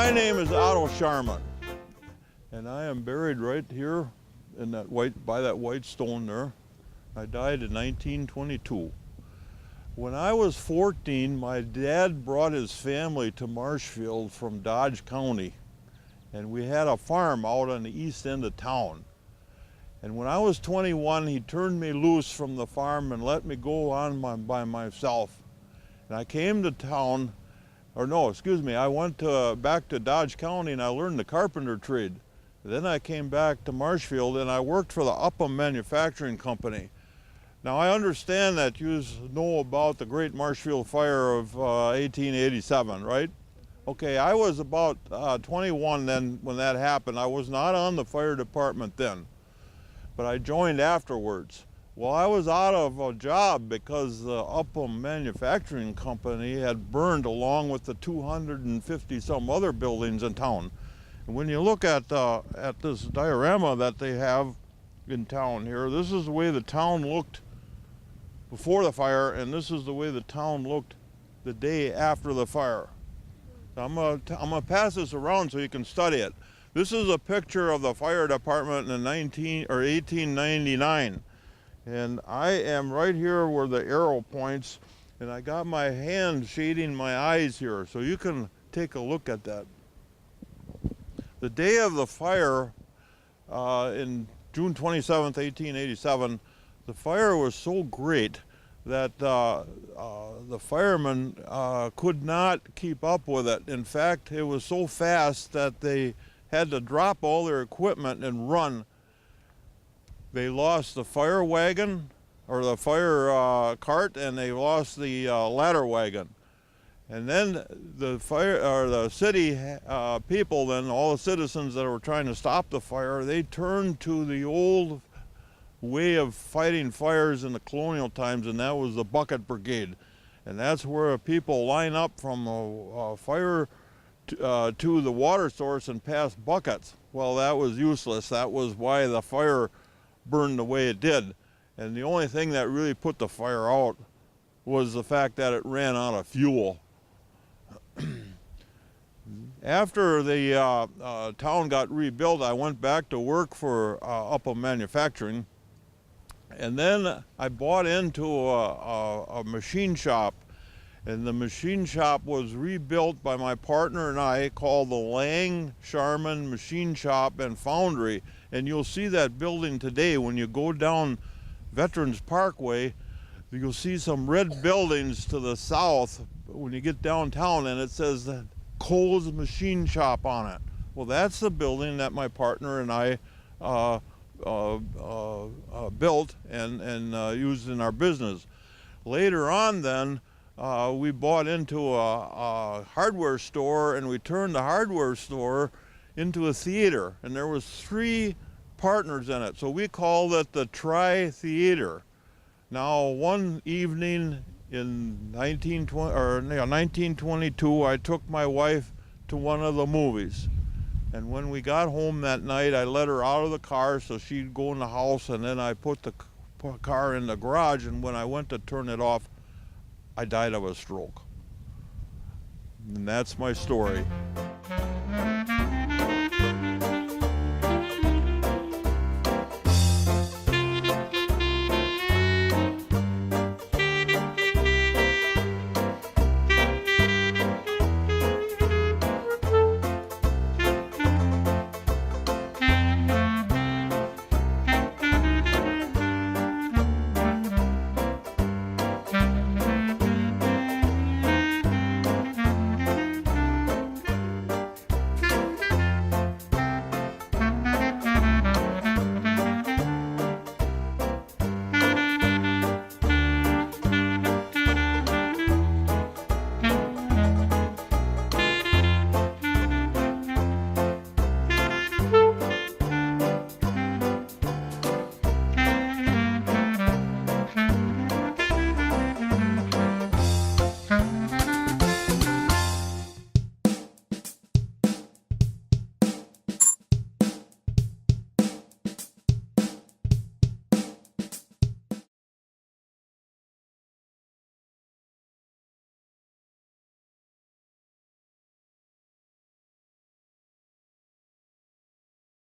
My name is Otto Scharmann, and I am buried right here in that by that white stone there. I died in 1922. When I was 14, my dad brought his family to Marshfield from Dodge County, and we had a farm out on the east end of town. And when I was 21, he turned me loose from the farm and let me go on by myself. And I came to town, or no, excuse me, I went back to Dodge County and I learned the carpenter trade. Then I came back to Marshfield and I worked for the Upham manufacturing company. Now I understand that you know about the Great Marshfield Fire of 1887, right? Okay, I was about 21 then when that happened. I was not on the fire department then, but I joined afterwards. Well, I was out of a job because the Upham manufacturing company had burned along with the 250 some other buildings in town. And when you look at this diorama that they have in town here, this is the way the town looked before the fire, and this is the way the town looked the day after the fire. I'm gonna pass this around so you can study it. This is a picture of the fire department in 1899. And I am right here where the arrow points, and I got my hand shading my eyes here, so you can take a look at that. The day of the fire, in June 27th, 1887, the fire was so great that the firemen could not keep up with it. In fact, it was so fast that they had to drop all their equipment and run. They lost the fire wagon, or the fire cart, and they lost the ladder wagon. And then the city people, then all the citizens that were trying to stop the fire, they turned to the old way of fighting fires in the colonial times, and that was the bucket brigade. And that's where people line up from a fire to the water source and pass buckets. Well, that was useless. That was why the fire burned the way it did. And the only thing that really put the fire out was the fact that it ran out of fuel. After the town got rebuilt, I went back to work for Upham Manufacturing, and then I bought into a machine shop, and the machine shop was rebuilt by my partner and I, called the Scharmann Machine Shop and Foundry. And you'll see that building today when you go down Veterans Parkway. You'll see some red buildings to the south when you get downtown, and it says that Cole's Machine Shop on it. Well, that's the building that my partner and I built and used in our business. Later on then, we bought into a hardware store, and we turned the hardware store into a theater, and there was 3 partners in it, so we called it the Tri-Theater. Now, one evening in 1922, I took my wife to one of the movies, and when we got home that night, I let her out of the car so she'd go in the house, and then I put the car in the garage, and when I went to turn it off, I died of a stroke. And that's my story.